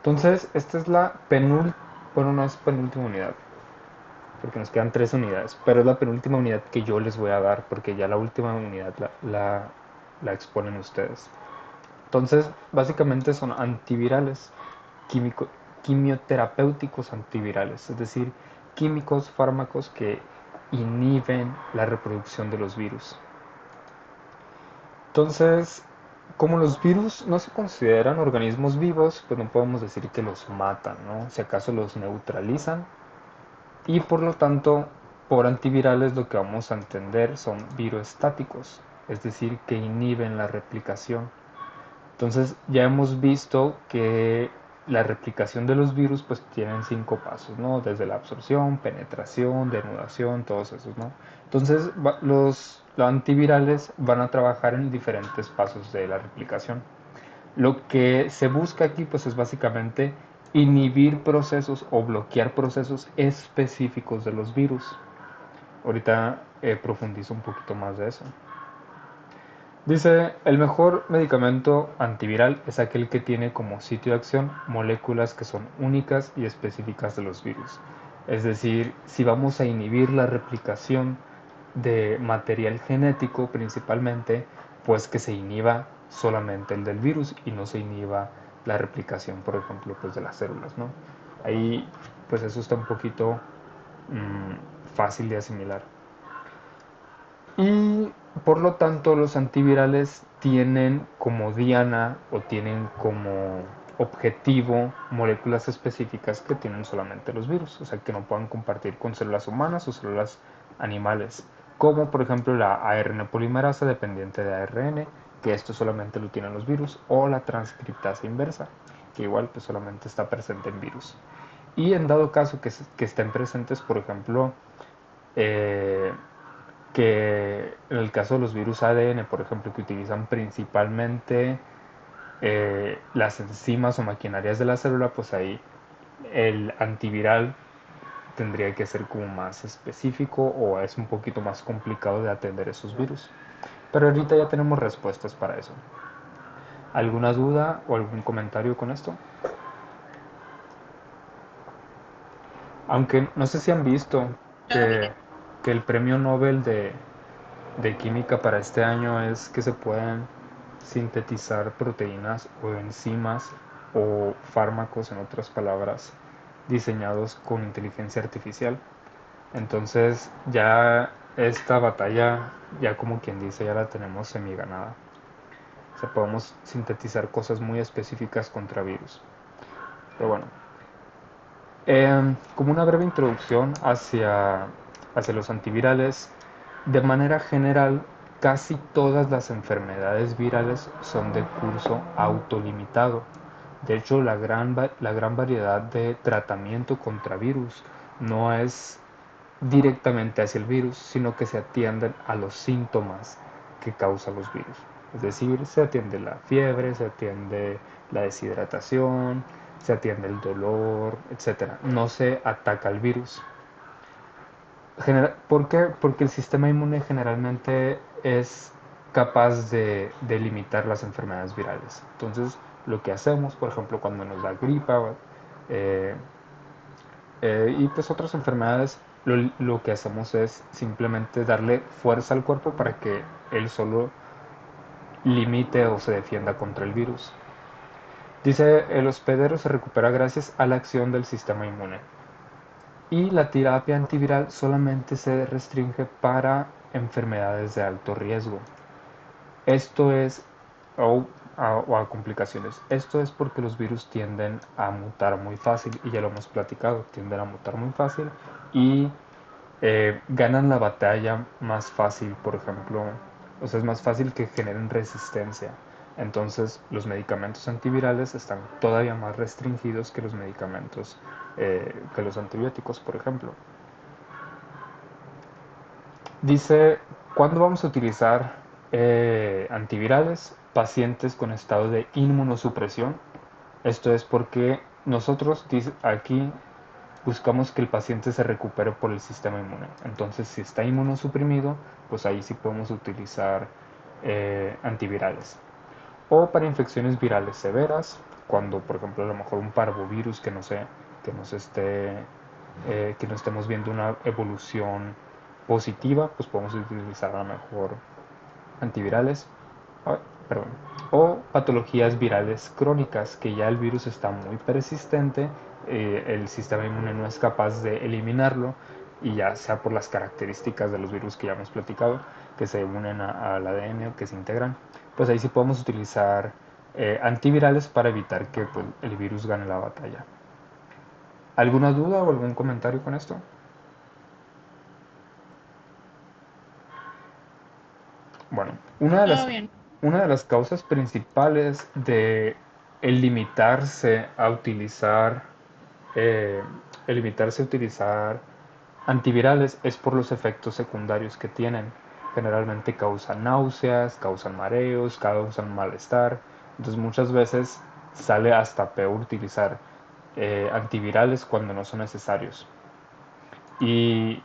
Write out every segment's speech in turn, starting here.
Entonces, esta es la penúltima, bueno, no es penúltima unidad, porque nos quedan tres unidades, pero es la penúltima unidad que yo les voy a dar, porque ya la última unidad la exponen ustedes. Entonces, básicamente son antivirales, químico, quimioterapéuticos antivirales, es decir, químicos, fármacos que inhiben la reproducción de los virus. Entonces, como los virus no se consideran organismos vivos, pues no podemos decir que los matan, ¿no? Si acaso los neutralizan y por lo tanto, por antivirales lo que vamos a entender son viroestáticos, es decir, que inhiben la replicación. Entonces, ya hemos visto que la replicación de los virus pues tienen cinco pasos, ¿no? Desde la absorción, penetración, denudación, todos esos, ¿no? Entonces, los antivirales van a trabajar en diferentes pasos de la replicación. Lo que se busca aquí pues es básicamente inhibir procesos o bloquear procesos específicos de los virus. Ahorita profundizo un poquito más de eso. Dice, el mejor medicamento antiviral es aquel que tiene como sitio de acción moléculas que son únicas y específicas de los virus. Es decir, si vamos a inhibir la replicación de material genético principalmente, pues que se inhiba solamente el del virus y no se inhiba la replicación, por ejemplo, pues de las células, ¿no? Ahí, pues eso está un poquito fácil de asimilar. Y por lo tanto los antivirales tienen como diana o tienen como objetivo moléculas específicas que tienen solamente los virus, o sea que no puedan compartir con células humanas o células animales, como por ejemplo la ARN polimerasa dependiente de ARN, que esto solamente lo tienen los virus, o la transcriptasa inversa, que igual pues solamente está presente en virus. Y en dado caso que estén presentes, por ejemplo, eh, que en el caso de los virus ADN, por ejemplo, que utilizan principalmente las enzimas o maquinarias de la célula, pues ahí el antiviral tendría que ser como más específico o es un poquito más complicado de atender esos virus. Pero ahorita ya tenemos respuestas para eso. ¿Alguna duda o algún comentario con esto? Aunque no sé si han visto No, que, mira, que el premio Nobel de química para este año es que se pueden sintetizar proteínas o enzimas o fármacos, en otras palabras, diseñados con inteligencia artificial. Entonces ya esta batalla, ya como quien dice, ya la tenemos semi ganada. O sea, podemos sintetizar cosas muy específicas contra virus. Pero bueno, como una breve introducción hacia los antivirales, de manera general, casi todas las enfermedades virales son de curso autolimitado. De hecho, la gran variedad de tratamiento contra virus no es directamente hacia el virus, sino que se atienden a los síntomas que causan los virus. Es decir, se atiende la fiebre, se atiende la deshidratación, se atiende el dolor, etcétera. No se ataca al virus. ¿Por qué? Porque el sistema inmune generalmente es capaz de limitar las enfermedades virales. Entonces, lo que hacemos, por ejemplo, cuando nos da gripa eh, y pues otras enfermedades, lo que hacemos es simplemente darle fuerza al cuerpo para que él solo limite o se defienda contra el virus. Dice, el hospedero se recupera gracias a la acción del sistema inmune. Y la terapia antiviral solamente se restringe para enfermedades de alto riesgo. Esto es, o o a complicaciones. Esto es porque los virus tienden a mutar muy fácil, y ya lo hemos platicado, tienden a mutar muy fácil y ganan la batalla más fácil, por ejemplo, o sea, es más fácil que generen resistencia. Entonces, los medicamentos antivirales están todavía más restringidos que los medicamentos, que los antibióticos, por ejemplo. Dice, ¿cuándo vamos a utilizar antivirales? Pacientes con estado de inmunosupresión. Esto es porque nosotros aquí buscamos que el paciente se recupere por el sistema inmune. Entonces, si está inmunosuprimido, pues ahí sí podemos utilizar antivirales. O para infecciones virales severas cuando, por ejemplo, a lo mejor un parvovirus que nos esté, que no estemos viendo una evolución positiva, pues podemos utilizar a lo mejor antivirales, ah, perdón, o patologías virales crónicas, que ya el virus está muy persistente, el sistema inmune no es capaz de eliminarlo, y ya sea por las características de los virus que ya hemos platicado, que se unen al ADN o que se integran, pues ahí sí podemos utilizar antivirales para evitar que pues, el virus gane la batalla. ¿Alguna duda o algún comentario con esto? Bueno, Todo bien. una de las causas principales de el limitarse a utilizar, eh, el limitarse a utilizar antivirales es por los efectos secundarios que tienen. Generalmente causan náuseas, causan mareos, causan malestar. Entonces muchas veces sale hasta peor utilizar antivirales cuando no son necesarios. Y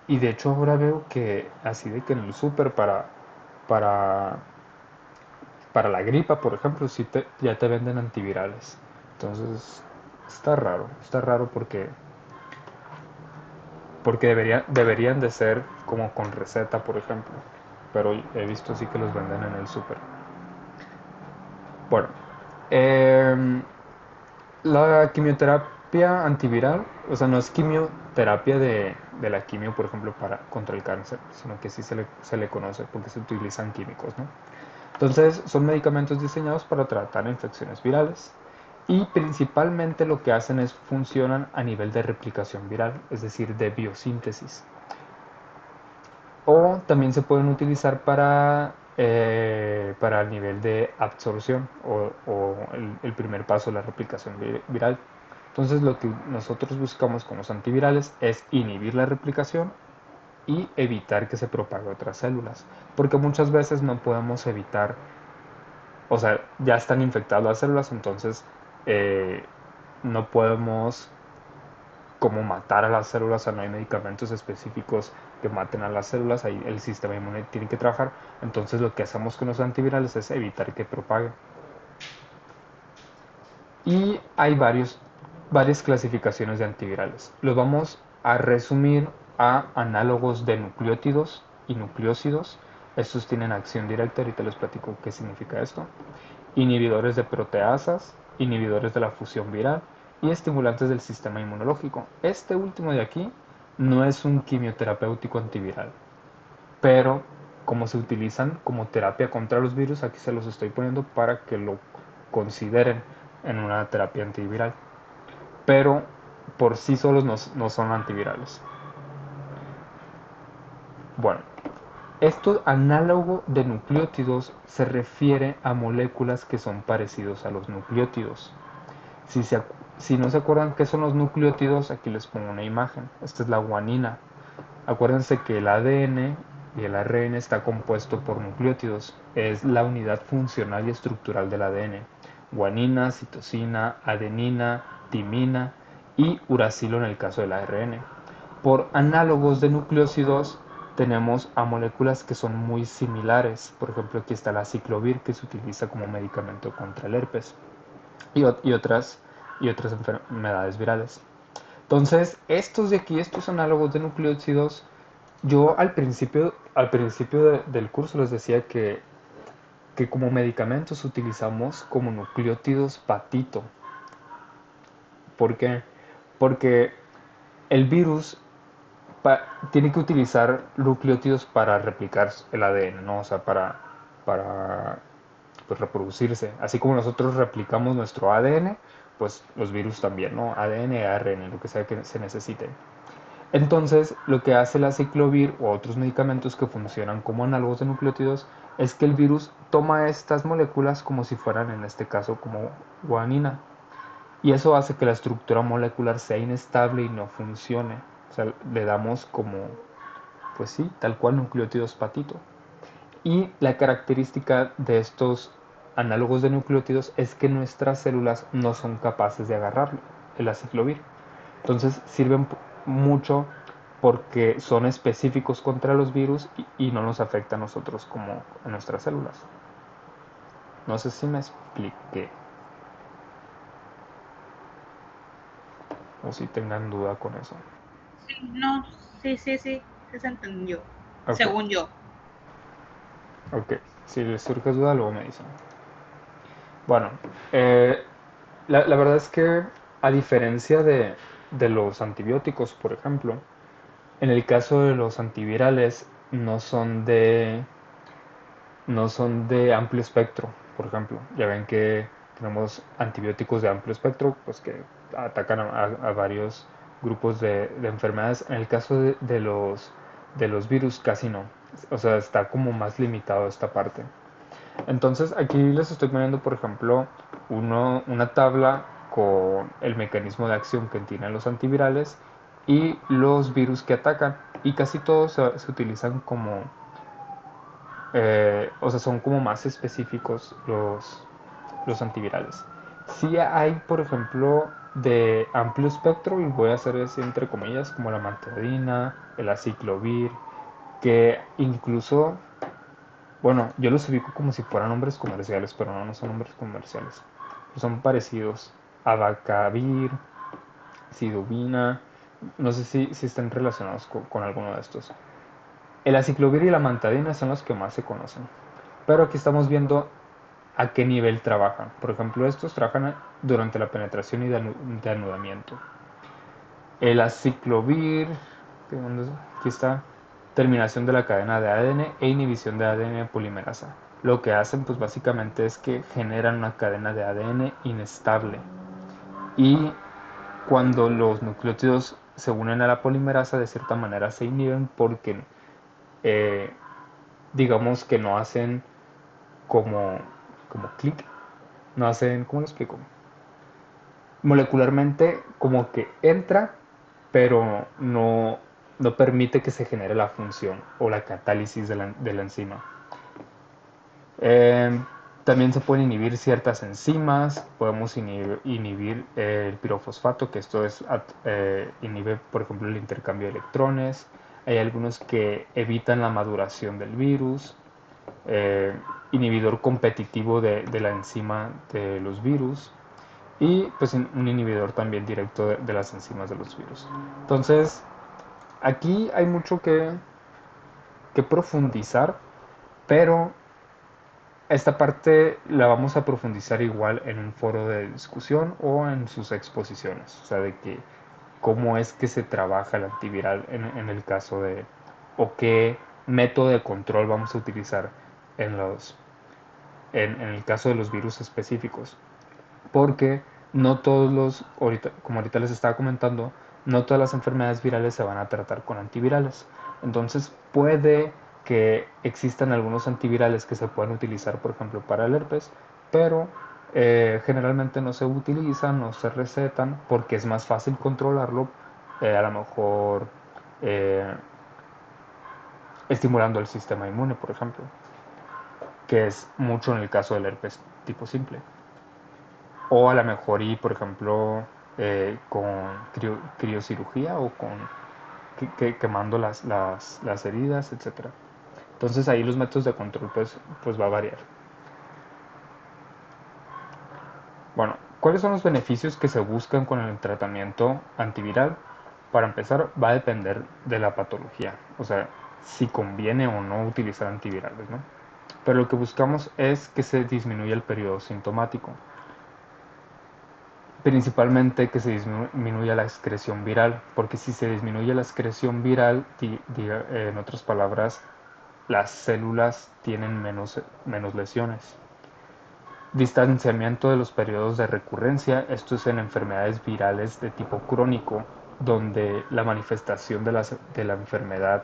y de hecho ahora veo que así de que en el súper para, para la gripa, por ejemplo, ya te venden antivirales. Entonces está raro porque deberían de ser como con receta, por ejemplo. Pero he visto sí que los venden en el súper. Bueno, em, la quimioterapia antiviral, o sea, no es quimioterapia de la quimio, por ejemplo, contra el cáncer, sino que sí se le conoce porque se utilizan químicos, ¿no? Entonces, son medicamentos diseñados para tratar infecciones virales y principalmente lo que hacen es funcionan a nivel de replicación viral, es decir, de biosíntesis. O también se pueden utilizar para el nivel de absorción o el primer paso, la replicación viral. Entonces lo que nosotros buscamos con los antivirales es inhibir la replicación y evitar que se propague a otras células. Porque muchas veces no podemos evitar, o sea, ya están infectadas las células, entonces eh, no podemos como matar a las células, o sea, no hay medicamentos específicos que maten a las células, ahí el sistema inmune tiene que trabajar, entonces lo que hacemos con los antivirales es evitar que propague. Y hay varias clasificaciones de antivirales. Los vamos a resumir a análogos de nucleótidos y nucleócidos. Estos tienen acción directa, ahorita les platico qué significa esto. Inhibidores de proteasas, inhibidores de la fusión viral y estimulantes del sistema inmunológico. Este último de aquí no es un quimioterapéutico antiviral, pero como se utilizan como terapia contra los virus, aquí se los estoy poniendo para que lo consideren en una terapia antiviral. Pero por sí solos no son antivirales. Bueno, esto análogo de nucleótidos se refiere a moléculas que son parecidos a los nucleótidos. Si, se, si no se acuerdan qué son los nucleótidos, aquí les pongo una imagen. Esta es la guanina. Acuérdense que el ADN y el ARN está compuesto por nucleótidos. Es la unidad funcional y estructural del ADN. Guanina, citosina, adenina, timina y uracilo en el caso del ARN. Por análogos de nucleósidos tenemos a moléculas que son muy similares. Por ejemplo, aquí está la ciclovir que se utiliza como medicamento contra el herpes y otras enfermedades virales. Entonces, estos de aquí, estos análogos de nucleósidos, yo al principio del curso les decía que como medicamentos utilizamos como nucleótidos patito. ¿Por qué? Porque el virus tiene que utilizar nucleótidos para replicar el ADN, ¿no? O sea, para pues, reproducirse. Así como nosotros replicamos nuestro ADN, pues los virus también, ¿no? ADN, ARN, lo que sea que se necesite. Entonces, lo que hace la ciclovir o otros medicamentos que funcionan como análogos de nucleótidos es que el virus toma estas moléculas como si fueran, en este caso, como guanina. Y eso hace que la estructura molecular sea inestable y no funcione. O sea, le damos como, pues sí, tal cual nucleótidos patito. Y la característica de estos análogos de nucleótidos es que nuestras células no son capaces de agarrarlo, el aciclovir. Entonces sirven mucho porque son específicos contra los virus y no nos afecta a nosotros como a nuestras células. No sé si me expliqué. o si tengan duda con eso. Sí, no, sí, sí, sí, sí se entendió, Ok, según yo. ok. Si les surge duda, luego me dicen. Bueno, eh, la verdad es que a diferencia de los antibióticos, por ejemplo, en el caso de los antivirales no son de amplio espectro, por ejemplo. Ya ven que tenemos antibióticos de amplio espectro, pues que atacan a varios grupos de enfermedades. En el caso de los virus, casi no. O sea, está como más limitado esta parte. Entonces, aquí les estoy poniendo, por ejemplo, una tabla con el mecanismo de acción que tienen los antivirales y los virus que atacan. Y casi todos se utilizan como o sea, son como más específicos los antivirales. Sí hay, por ejemplo, de amplio espectro, y voy a hacer así entre comillas, como la mantadina, el aciclovir, que incluso, bueno, yo los ubico como si fueran nombres comerciales, pero no son nombres comerciales. Son parecidos. Abacavir, sidubina, no sé si están relacionados con alguno de estos. El aciclovir y la mantadina son los que más se conocen. Pero aquí estamos viendo a qué nivel trabajan. Por ejemplo, estos trabajan durante la penetración y de anudamiento. El aciclovir, aquí está, terminación de la cadena de ADN e inhibición de ADN polimerasa. Lo que hacen, pues básicamente es que generan una cadena de ADN inestable. Y cuando los nucleótidos se unen a la polimerasa, de cierta manera se inhiben porque, eh, digamos que no hacen como clic, no hacen, ¿cómo lo explico? Molecularmente como que entra, pero no permite que se genere la función o la catálisis de la enzima. Eh, También se pueden inhibir ciertas enzimas, podemos inhibir el pirofosfato, que esto inhibe, por ejemplo, el intercambio de electrones. Hay algunos que evitan la maduración del virus, eh, inhibidor competitivo de la enzima de los virus y pues un inhibidor también directo de las enzimas de los virus. Entonces, aquí hay mucho que profundizar, pero esta parte la vamos a profundizar igual en un foro de discusión o en sus exposiciones, o sea, de que cómo es que se trabaja el antiviral en el caso o qué método de control vamos a utilizar en en el caso de los virus específicos. Porque no todos como ahorita les estaba comentando, no todas las enfermedades virales se van a tratar con antivirales. Entonces puede que existan algunos antivirales que se puedan utilizar, por ejemplo, para el herpes, pero generalmente no se utilizan, no se recetan, porque es más fácil controlarlo, a lo mejor eh, estimulando el sistema inmune, por ejemplo, que es mucho en el caso del herpes tipo simple. O a lo mejor y, por ejemplo, con criocirugía o con quemando las heridas, etcétera. Entonces ahí los métodos de control pues va a variar. Bueno, ¿cuáles son los beneficios que se buscan con el tratamiento antiviral? Para empezar, va a depender de la patología, o sea, si conviene o no utilizar antivirales, ¿no? Pero lo que buscamos es que se disminuya el periodo sintomático. Principalmente que se disminuya la excreción viral, porque si se disminuye la excreción viral, en otras palabras, las células tienen menos lesiones. Distanciamiento de los periodos de recurrencia, esto es en enfermedades virales de tipo crónico, donde la manifestación de la enfermedad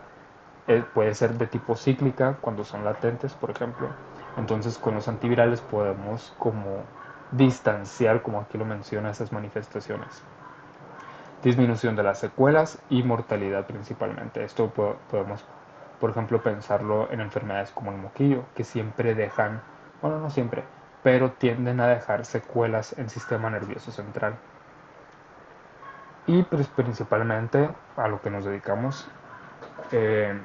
puede ser de tipo cíclica cuando son latentes, por ejemplo. Entonces con los antivirales podemos como distanciar, como aquí lo menciona, esas manifestaciones. Disminución de las secuelas y mortalidad principalmente. Esto podemos, por ejemplo, pensarlo en enfermedades como el moquillo, que siempre dejan, bueno, no siempre, pero tienden a dejar secuelas en el sistema nervioso central. Y pues principalmente a lo que nos dedicamos, eh,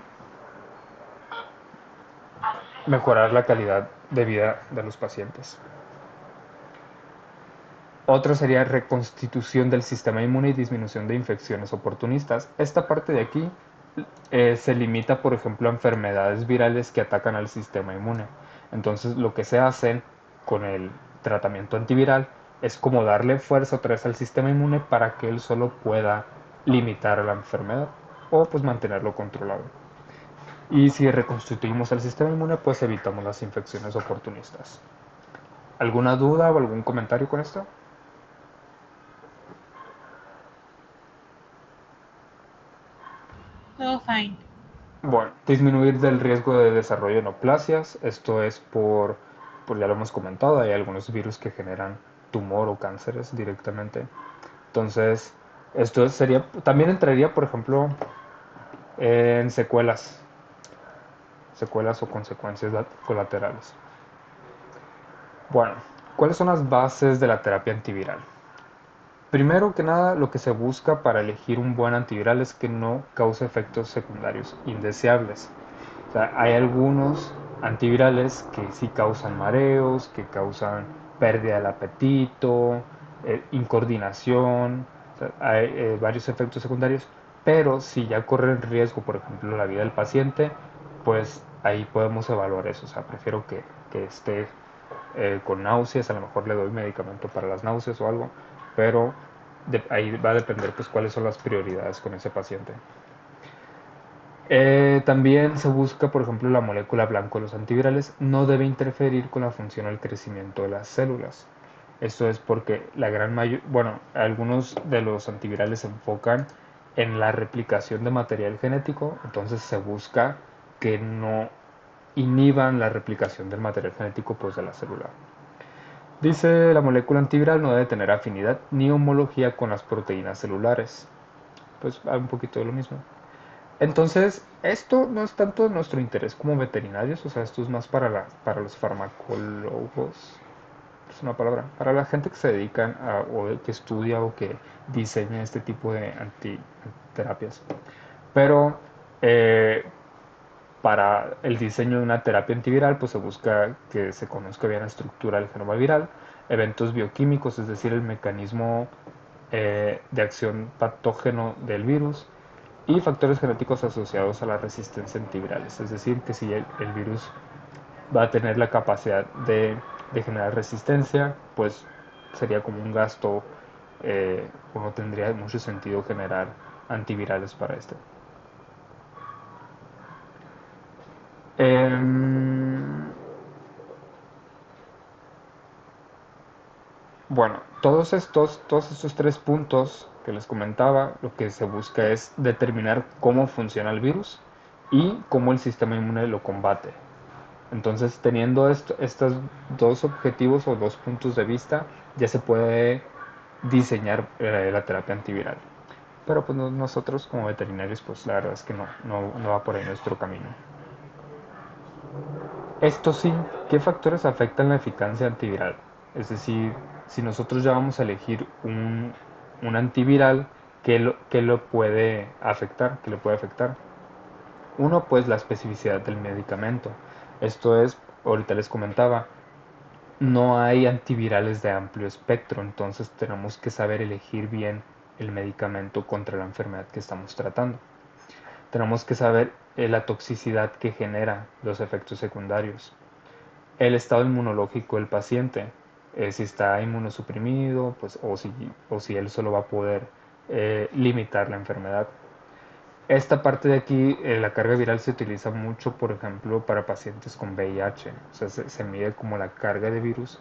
mejorar la calidad de vida de los pacientes. Otro sería reconstitución del sistema inmune y disminución de infecciones oportunistas. Esta parte de aquí se limita, por ejemplo, a enfermedades virales que atacan al sistema inmune. Entonces, lo que se hace con el tratamiento antiviral es como darle fuerza otra vez al sistema inmune para que él solo pueda limitar la enfermedad o pues mantenerlo controlado. Y si reconstituimos el sistema inmune, pues evitamos las infecciones oportunistas. ¿Alguna duda o algún comentario con esto? Todo fine. Bueno, disminuir del riesgo de desarrollo de neoplasias. Esto es por ya lo hemos comentado, hay algunos virus que generan tumor o cánceres directamente. Entonces, esto sería, también entraría, por ejemplo, en secuelas o consecuencias colaterales. Bueno, ¿cuáles son las bases de la terapia antiviral? Primero que nada, lo que se busca para elegir un buen antiviral es que no cause efectos secundarios indeseables. O sea, hay algunos antivirales que sí causan mareos, que causan pérdida del apetito, incoordinación, o sea, hay varios efectos secundarios, pero si ya corre el riesgo, por ejemplo, la vida del paciente, pues ahí podemos evaluar eso. O sea, prefiero que esté con náuseas, a lo mejor le doy medicamento para las náuseas o algo, pero ahí va a depender pues cuáles son las prioridades con ese paciente. También se busca, por ejemplo, la molécula blanco de los antivirales no debe interferir con la función o el crecimiento de las células. Esto es porque la gran mayoría, bueno, algunos de los antivirales se enfocan en la replicación de material genético, entonces se busca que no inhiban la replicación del material genético pues, de la célula. Dice la molécula antiviral no debe tener afinidad ni homología con las proteínas celulares. Pues hay un poquito de lo mismo. Entonces, esto no es tanto de nuestro interés como veterinarios, o sea, esto es más para los farmacólogos, es una palabra, para la gente que se dedican o que estudia o que diseña este tipo de antiterapias. Pero eh, para el diseño de una terapia antiviral, pues se busca que se conozca bien la estructura del genoma viral, eventos bioquímicos, es decir, el mecanismo de acción patógeno del virus, y factores genéticos asociados a la resistencia antivirales. Es decir, que si el virus va a tener la capacidad de generar resistencia, pues sería como un gasto o no tendría mucho sentido generar antivirales para este. Em, bueno, todos estos tres puntos que les comentaba, lo que se busca es determinar cómo funciona el virus y cómo el sistema inmune lo combate. Entonces, teniendo estos dos objetivos o dos puntos de vista, ya se puede diseñar la terapia antiviral. Pero pues nosotros como veterinarios, pues la verdad es que no va por ahí nuestro camino. Esto sí, ¿qué factores afectan la eficacia antiviral? Es decir, si nosotros ya vamos a elegir un antiviral, qué lo puede afectar? ¿Qué le puede afectar? Uno, pues la especificidad del medicamento. Esto es, ahorita les comentaba, no hay antivirales de amplio espectro, entonces tenemos que saber elegir bien el medicamento contra la enfermedad que estamos tratando. Tenemos que saber la toxicidad que genera los efectos secundarios, el estado inmunológico del paciente, si está inmunosuprimido, pues, o si él solo va a poder limitar la enfermedad. Esta parte de aquí, la carga viral se utiliza mucho, por ejemplo, para pacientes con VIH. O sea, se mide como la carga de virus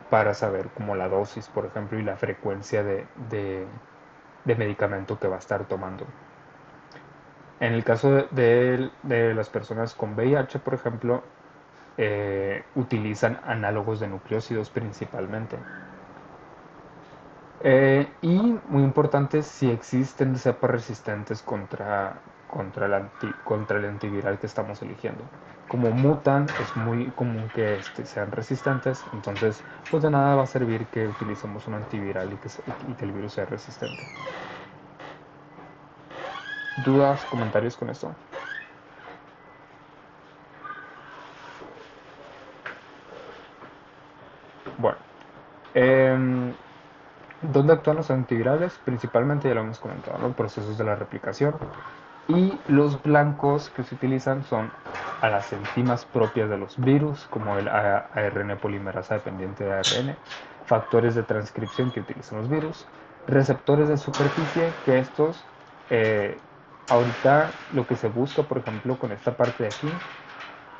para saber como la dosis, por ejemplo, y la frecuencia de medicamento que va a estar tomando. En el caso de las personas con VIH, por ejemplo, utilizan análogos de nucleócidos principalmente. Y muy importante, si existen cepas resistentes contra el antiviral que estamos eligiendo. Como mutan, es muy común que sean resistentes, entonces pues de nada va a servir que utilicemos un antiviral y que el virus sea resistente. ¿Dudas, comentarios con esto? Bueno, em, ¿Dónde actúan los antivirales? Principalmente, ya lo hemos comentado, los procesos de la replicación. Y los blancos que se utilizan son a las enzimas propias de los virus, como el ARN polimerasa dependiente de ARN, factores de transcripción que utilizan los virus, receptores de superficie, que estos, eh, ahorita lo que se busca, por ejemplo, con esta parte de aquí,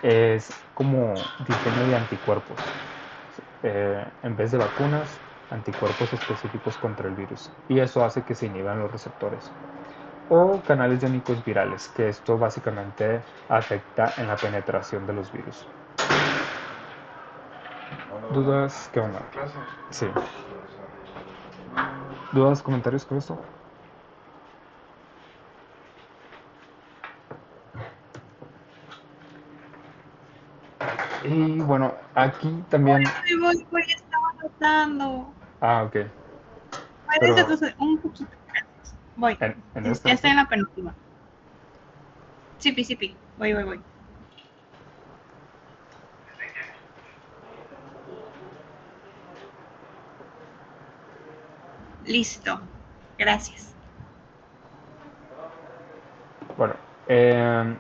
es como diseño de anticuerpos. En vez de vacunas, anticuerpos específicos contra el virus. Y eso hace que se inhiban los receptores o canales iónicos virales, que esto básicamente afecta en la penetración de los virus. ¿Dudas? ¿Qué onda? Sí. ¿Dudas, comentarios con esto? Y bueno, aquí también... Voy, estaba anotando. Ah, ok. Puedes Pero entonces un poquito. Gracias. Voy. en esta, Ya sí. estoy en la penúltima. Sipi, sipi. Voy. Listo. Gracias. Bueno, eh,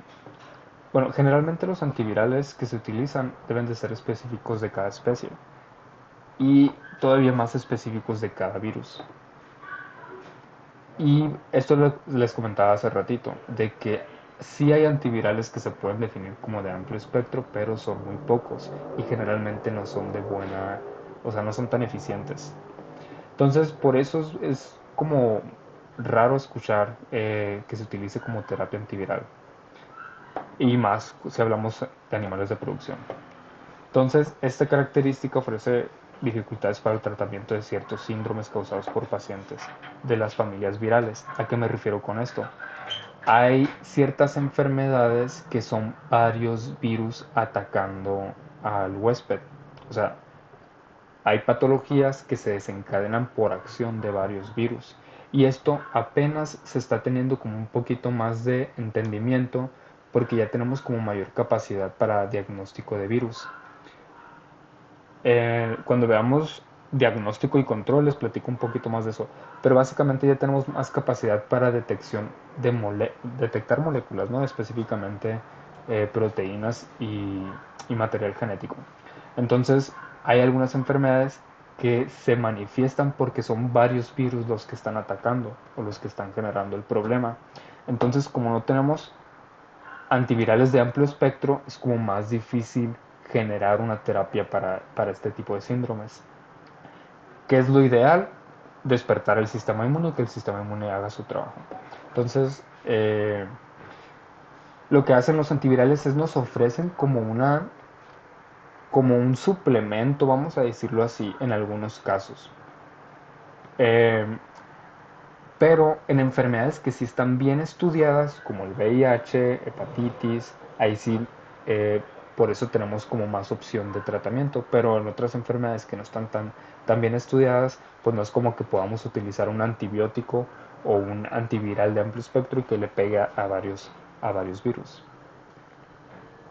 bueno, generalmente los antivirales que se utilizan deben de ser específicos de cada especie y todavía más específicos de cada virus. Y esto les comentaba hace ratito, de que sí hay antivirales que se pueden definir como de amplio espectro, pero son muy pocos y generalmente no son de buena, o sea, no son tan eficientes. Entonces, por eso es como raro escuchar que se utilice como terapia antiviral. Y más si hablamos de animales de producción. Entonces, esta característica ofrece dificultades para el tratamiento de ciertos síndromes causados por pacientes de las familias virales. ¿A qué me refiero con esto? Hay ciertas enfermedades que son varios virus atacando al huésped. O sea, hay patologías que se desencadenan por acción de varios virus. Y esto apenas se está teniendo como un poquito más de entendimiento porque ya tenemos como mayor capacidad para diagnóstico de virus. Cuando veamos diagnóstico y control les platico un poquito más de eso, pero básicamente ya tenemos más capacidad para detección de detectar moléculas, ¿no? Específicamente proteínas y material genético. Entonces hay algunas enfermedades que se manifiestan porque son varios virus los que están atacando o los que están generando el problema. Entonces, como no tenemos antivirales de amplio espectro, es como más difícil generar una terapia para este tipo de síndromes. ¿Qué es lo ideal? Despertar el sistema inmune y que el sistema inmune haga su trabajo. Entonces, lo que hacen los antivirales es nos ofrecen como un suplemento, vamos a decirlo así, en algunos casos. Eh, pero en enfermedades que sí están bien estudiadas, como el VIH, hepatitis, ahí sí, eh, por eso tenemos como más opción de tratamiento, pero en otras enfermedades que no están tan bien estudiadas, pues no es como que podamos utilizar un antibiótico o un antiviral de amplio espectro y que le pegue a varios virus.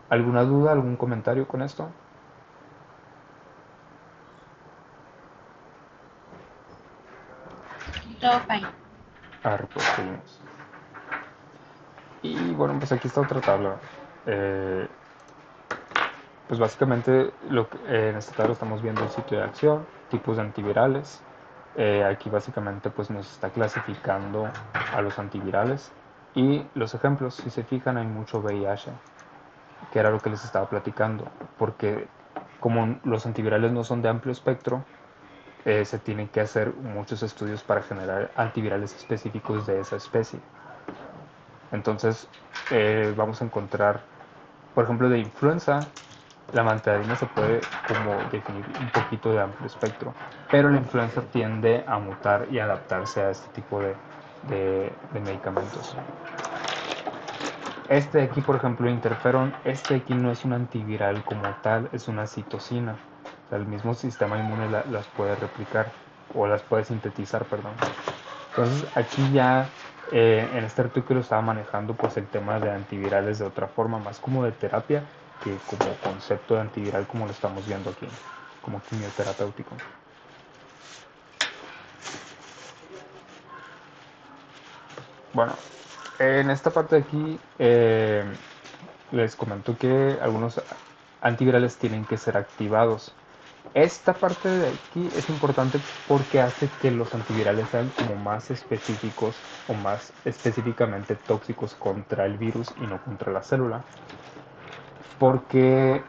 ¿Alguna duda, algún comentario con esto? Todo fine. Pues seguimos. Y bueno, pues aquí está otra tabla. Eh, Pues básicamente en este tabla estamos viendo el sitio de acción, tipos de antivirales. Aquí básicamente pues nos está clasificando a los antivirales y los ejemplos. Si se fijan hay mucho VIH, que era lo que les estaba platicando, porque como los antivirales no son de amplio espectro, se tienen que hacer muchos estudios para generar antivirales específicos de esa especie. Entonces vamos a encontrar, por ejemplo, de influenza, la mantadina se puede como definir un poquito de amplio espectro, pero la influenza tiende a mutar y adaptarse a este tipo de medicamentos. Este de aquí, por ejemplo, el interferón, este de aquí no es un antiviral como tal, es una citocina. O sea, el mismo sistema inmune las puede replicar o las puede sintetizar, perdón. Entonces aquí ya en este artículo estaba manejando pues el tema de antivirales de otra forma, más como de terapia que como concepto de antiviral como lo estamos viendo aquí, como quimioterapéutico. Bueno, en esta parte de aquí les comento que algunos antivirales tienen que ser activados. Esta parte de aquí es importante porque hace que los antivirales sean como más específicos o más específicamente tóxicos contra el virus y no contra la célula. Porque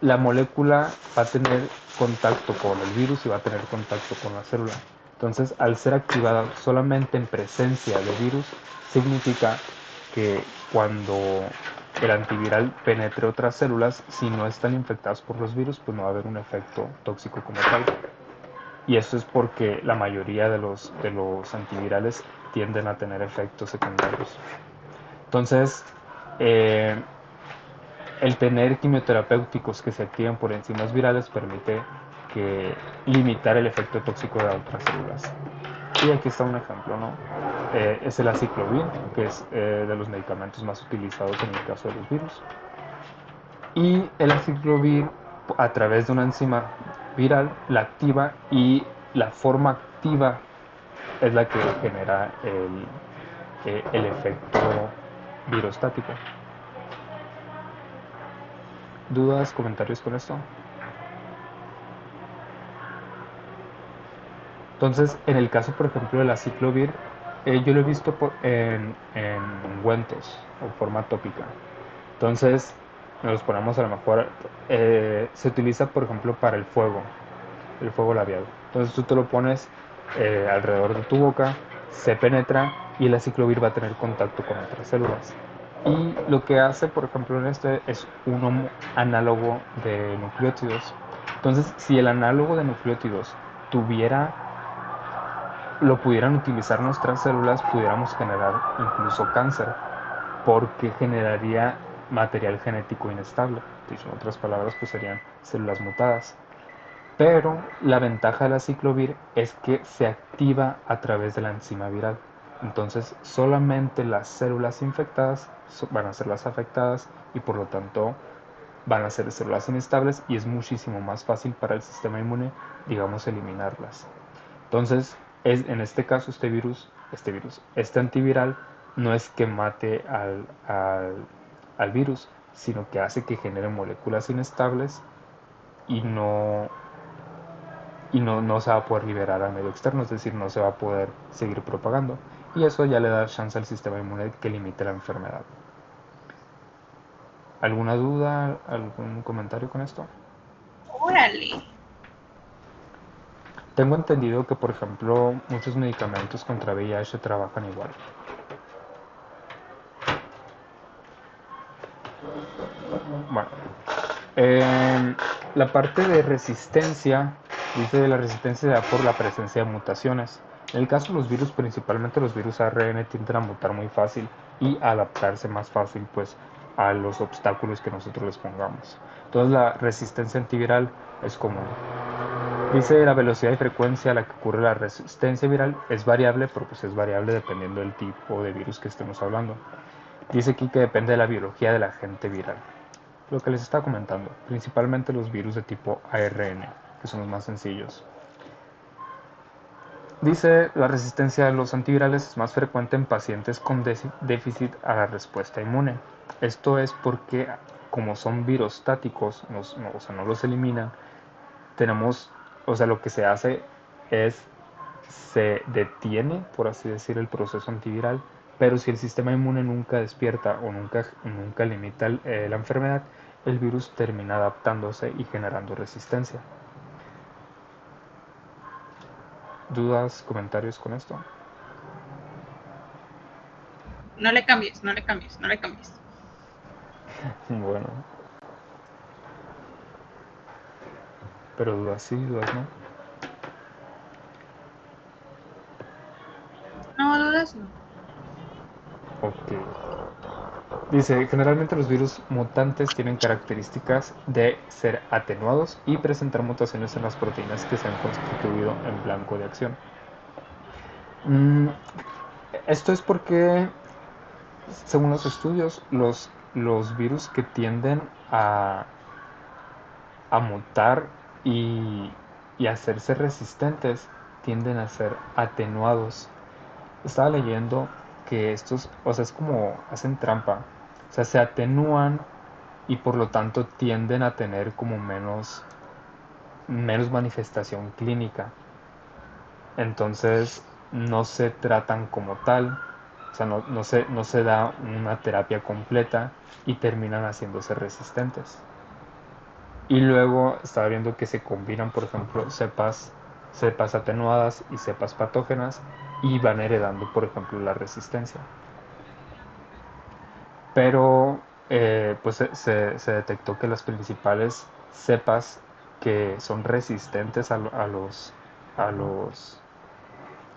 la molécula va a tener contacto con el virus y va a tener contacto con la célula. Entonces, al ser activada solamente en presencia de virus, significa que cuando el antiviral penetre otras células, si no están infectadas por los virus, pues no va a haber un efecto tóxico como tal. Y eso es porque la mayoría de los antivirales tienden a tener efectos secundarios. Entonces, eh, el tener quimioterapéuticos que se activan por enzimas virales permite que limitar el efecto tóxico de otras células. Y aquí está un ejemplo, ¿no? Es el aciclovir, que es de los medicamentos más utilizados en el caso de los virus. Y el aciclovir, a través de una enzima viral, la activa y la forma activa es la que genera el efecto virostático. ¿Dudas, comentarios con esto? Entonces, en el caso, por ejemplo, del aciclovir, yo lo he visto en ungüentos o forma tópica. Entonces, nos los ponemos a lo mejor, se utiliza, por ejemplo, para el fuego labial. Entonces tú te lo pones alrededor de tu boca, se penetra y el aciclovir va a tener contacto con otras células. Y lo que hace, por ejemplo, en este es un análogo de nucleótidos. Entonces, si el análogo de nucleótidos tuviera lo pudieran utilizar nuestras células, pudiéramos generar incluso cáncer, porque generaría material genético inestable. Dicho en otras palabras, pues serían células mutadas. Pero la ventaja de la ciclovir es que se activa a través de la enzima viral. Entonces, solamente las células infectadas van a ser las afectadas y por lo tanto van a ser células inestables y es muchísimo más fácil para el sistema inmune, digamos, eliminarlas. Entonces, en este caso, este antiviral no es que mate al virus, sino que hace que genere moléculas inestables y no se va a poder liberar al medio externo, es decir, no se va a poder seguir propagando. Y eso ya le da chance al sistema inmune que limite la enfermedad. ¿Alguna duda, algún comentario con esto? Órale. Tengo entendido que, por ejemplo, muchos medicamentos contra VIH trabajan igual. Bueno, la parte de resistencia, dice la resistencia se da por la presencia de mutaciones. En el caso de los virus, principalmente los virus ARN tienden a mutar muy fácil y a adaptarse más fácil pues a los obstáculos que nosotros les pongamos. Entonces la resistencia antiviral es común. Dice la velocidad y frecuencia a la que ocurre la resistencia viral es variable, pero pues es variable dependiendo del tipo de virus que estemos hablando. Dice aquí que depende de la biología del agente viral. Lo que les estaba comentando, principalmente los virus de tipo ARN, que son los más sencillos. Dice, la resistencia a los antivirales es más frecuente en pacientes con déficit a la respuesta inmune. Esto es porque, como son virostáticos, o sea, no los eliminan, tenemos, o sea, lo que se hace es, se detiene, por así decir, el proceso antiviral, pero si el sistema inmune nunca despierta o nunca limita la enfermedad, el virus termina adaptándose y generando resistencia. ¿Dudas, comentarios con esto? No le cambies, no le cambies, no le cambies. Bueno, pero dudas sí, dudas no. No dudas, no. Ok. Dice, generalmente los virus mutantes tienen características de ser atenuados y presentar mutaciones en las proteínas que se han constituido en blanco de acción. Mm, Esto es porque, según los estudios, los virus que tienden a mutar y, y hacerse resistentes tienden a ser atenuados. Estaba leyendo que estos, o sea, es como hacen trampa, o sea, se atenúan y por lo tanto tienden a tener como menos manifestación clínica. Entonces no se tratan como tal, o sea, no se da una terapia completa y terminan haciéndose resistentes. Y luego estaba viendo que se combinan, por ejemplo, cepas atenuadas y cepas patógenas y van heredando, por ejemplo, la resistencia. Pero pues se detectó que las principales cepas que son resistentes a los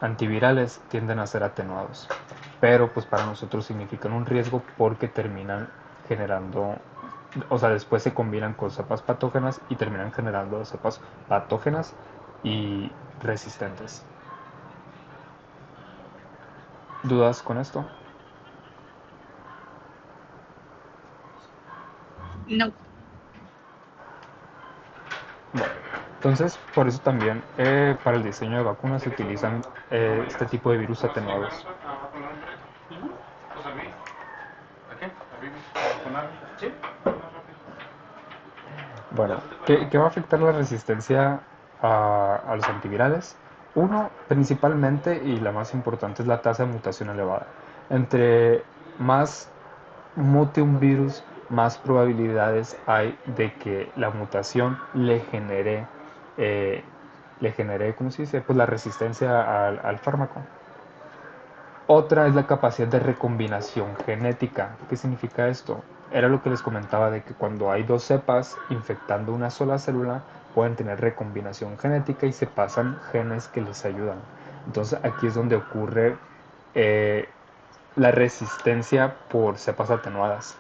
antivirales tienden a ser atenuados, pero pues para nosotros significan un riesgo porque terminan generando, o sea, después se combinan con cepas patógenas y terminan generando cepas patógenas y resistentes. ¿Dudas con esto? No. Bueno, entonces por eso también para el diseño de vacunas se utilizan este tipo de virus atenuados. Bueno, ¿qué va a afectar la resistencia a los antivirales? Uno, principalmente, y la más importante, es la tasa de mutación elevada. Entre más mute un virus, más probabilidades hay de que la mutación eh, le genere, ¿cómo se dice? Pues la resistencia al fármaco. Otra es la capacidad de recombinación genética. ¿Qué significa esto? Era lo que les comentaba de que cuando hay dos cepas infectando una sola célula, pueden tener recombinación genética y se pasan genes que les ayudan. Entonces aquí es donde ocurre eh, la resistencia por cepas atenuadas.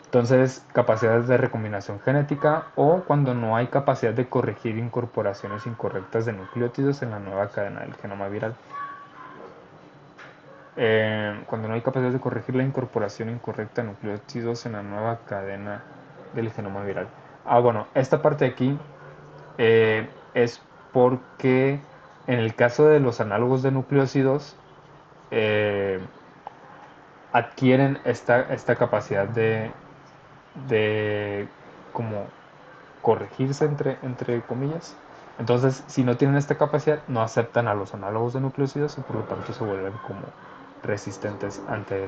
Entonces, capacidades de recombinación genética o cuando no hay capacidad de corregir incorporaciones incorrectas de nucleótidos en la nueva cadena del genoma viral. Cuando no hay capacidad de corregir la incorporación incorrecta de nucleótidos en la nueva cadena del genoma viral. Bueno, esta parte de aquí es porque en el caso de los análogos de nucleósidos eh, adquieren esta capacidad de como corregirse entre comillas. Entonces, si no tienen esta capacidad, no aceptan a los análogos de nucleósidos y por lo tanto se vuelven como resistentes ante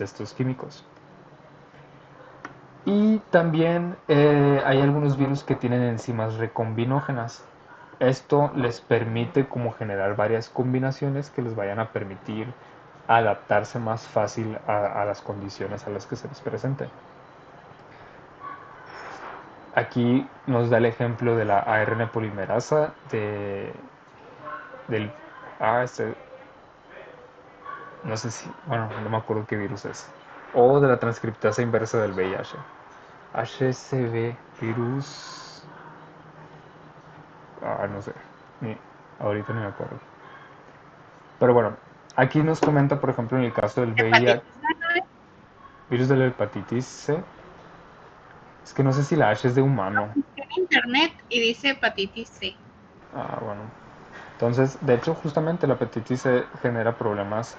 estos químicos. Y también hay algunos virus que tienen enzimas recombinógenas. Esto les permite como generar varias combinaciones que les vayan a permitir adaptarse más fácil a las condiciones a las que se les presente. Aquí nos da el ejemplo de la ARN polimerasa del este, no sé si, bueno, no me acuerdo qué virus es, o de la transcriptasa inversa del VIH. HSV virus, no sé, ni, ahorita ni me acuerdo. Pero bueno, aquí nos comenta, por ejemplo, en el caso del VIH, Hepatitis A, virus de la hepatitis C, es que no sé si la H es de humano. busqué en internet y dice hepatitis C. Bueno. Entonces, de hecho, justamente la hepatitis C genera problemas,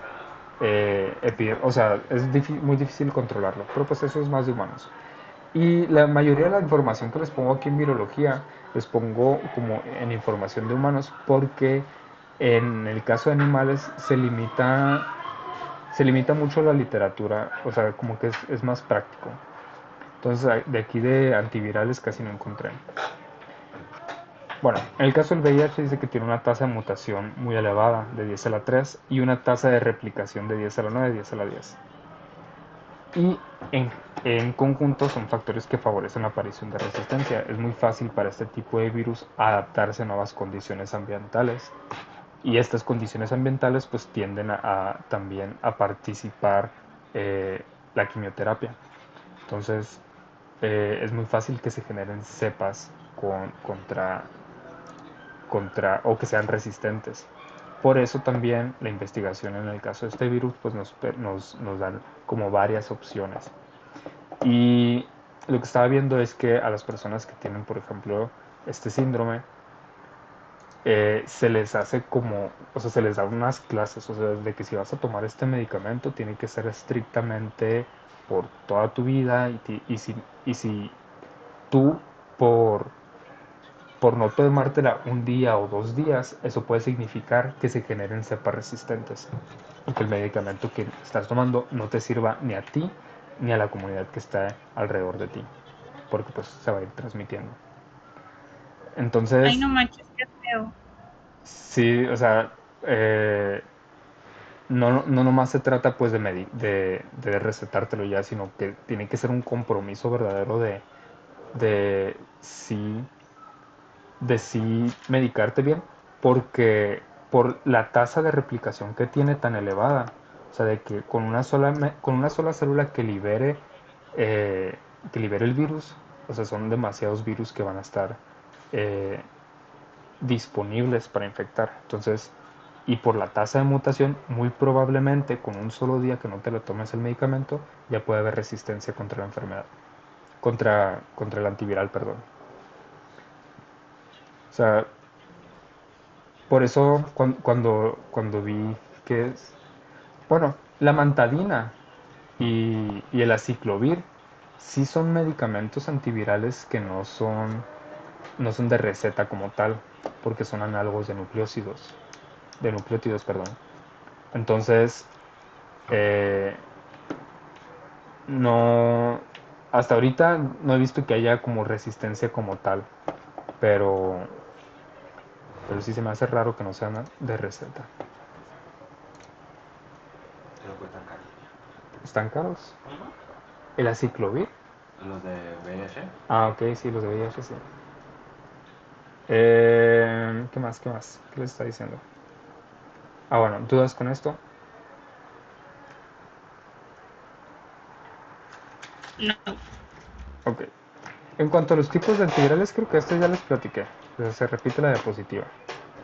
o sea, es muy difícil controlarlo, pero pues eso es más de humanos. Y la mayoría de la información que les pongo aquí en virología, les pongo como en información de humanos, porque en el caso de animales se limita mucho la literatura, o sea, como que es más práctico. Entonces, de aquí de antivirales casi no encontré. Bueno, en el caso del VIH dice que tiene una tasa de mutación muy elevada, de 10 a la 3, y una tasa de replicación de 10 a la 9, 10 a la 10. Y en conjunto son factores que favorecen la aparición de resistencia. Es muy fácil para este tipo de virus adaptarse a nuevas condiciones ambientales. Y estas condiciones ambientales pues tienden también a participar la quimioterapia. Entonces es muy fácil que se generen cepas o que sean resistentes. Por eso también la investigación en el caso de este virus pues nos dan como varias opciones. Y lo que estaba viendo es que a las personas que tienen, por ejemplo, este síndrome, se les hace como, o sea, se les da unas clases, o sea, de que si vas a tomar este medicamento tiene que ser estrictamente por toda tu vida y si tú por, por no tomártela un día o 2 días, eso puede significar que se generen cepas resistentes y que el medicamento que estás tomando no te sirva ni a ti ni a la comunidad que está alrededor de ti, porque pues se va a ir transmitiendo. Ay, Entonces, no manches, qué feo. sí, o sea, no nomás se trata pues de recetártelo ya, sino que tiene que ser un compromiso verdadero de sí, de sí medicarte bien, porque por la tasa de replicación que tiene tan elevada, o sea, de que con una sola célula eh, que libere el virus, o sea, son demasiados virus que van a estar eh, disponibles para infectar. Entonces, y por la tasa de mutación, muy probablemente con un solo día que no te lo tomes el medicamento, ya puede haber resistencia contra la enfermedad, contra el antiviral, perdón. O sea, por eso cuando vi que es, bueno, la mantadina y el aciclovir sí son medicamentos antivirales que no son de receta como tal, porque son análogos de nucleótidos, perdón. Entonces, eh, no, hasta ahorita no he visto que haya como resistencia como tal, pero, pero sí se me hace raro que no sean de receta. Pero cuestan caro. ¿Están caros? ¿El aciclovir? Los de VIH. Ah, ok, sí, los de VIH, sí. ¿Qué más? ¿Qué más? ¿Qué les está diciendo? Ah, bueno, ¿dudas con esto? No. Ok. En cuanto a los tipos de antivirales, creo que esto ya les platiqué. Pero se repite la diapositiva.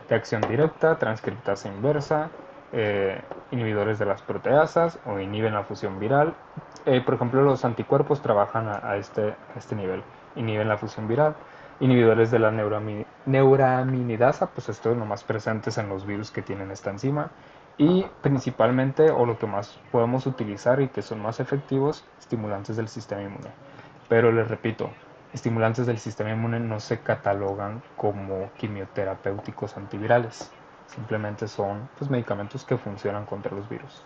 De acción directa, transcriptasa inversa, eh, inhibidores de las proteasas o inhiben la fusión viral. Por ejemplo, los anticuerpos trabajan a este nivel, inhiben la fusión viral. Inhibidores de la neuraminidasa, pues esto es lo más presentes en los virus que tienen esta enzima. Y principalmente, o lo que más podemos utilizar y que son más efectivos, estimulantes del sistema inmune. Pero les repito, estimulantes del sistema inmune no se catalogan como quimioterapéuticos antivirales. Simplemente son pues, medicamentos que funcionan contra los virus.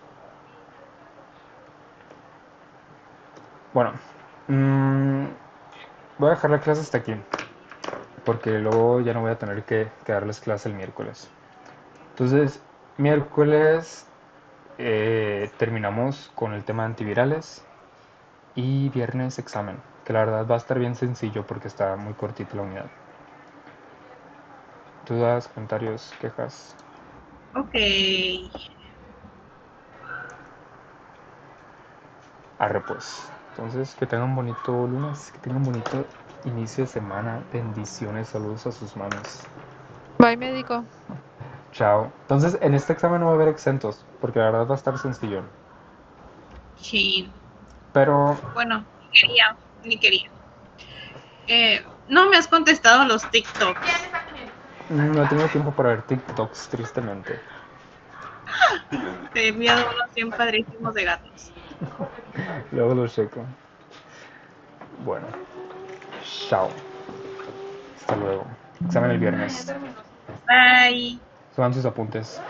Bueno, mmm, voy a dejar la clase hasta aquí, porque luego ya no voy a tener que darles clase el miércoles. Entonces, miércoles terminamos con el tema de antivirales y viernes examen, que la verdad va a estar bien sencillo porque está muy cortita la unidad. ¿Dudas, comentarios, quejas? Ok. Arre pues. Entonces, que tengan un bonito lunes, que tengan un bonito inicio de semana. Bendiciones, saludos a sus manos. Bye, médico. Chao. Entonces, en este examen no va a haber exentos, porque la verdad va a estar sencillo. Sí. Pero Bueno, ni quería, ni quería. No me has contestado los TikToks. no he tenido tiempo para ver TikToks, tristemente. Te he enviado unos 100 padrísimos de gatos. Luego lo checo. Bueno, chao. Hasta luego. Examen el viernes. Bye. Suban sus apuntes.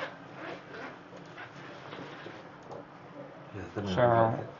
Ya se terminó la Chao. clase.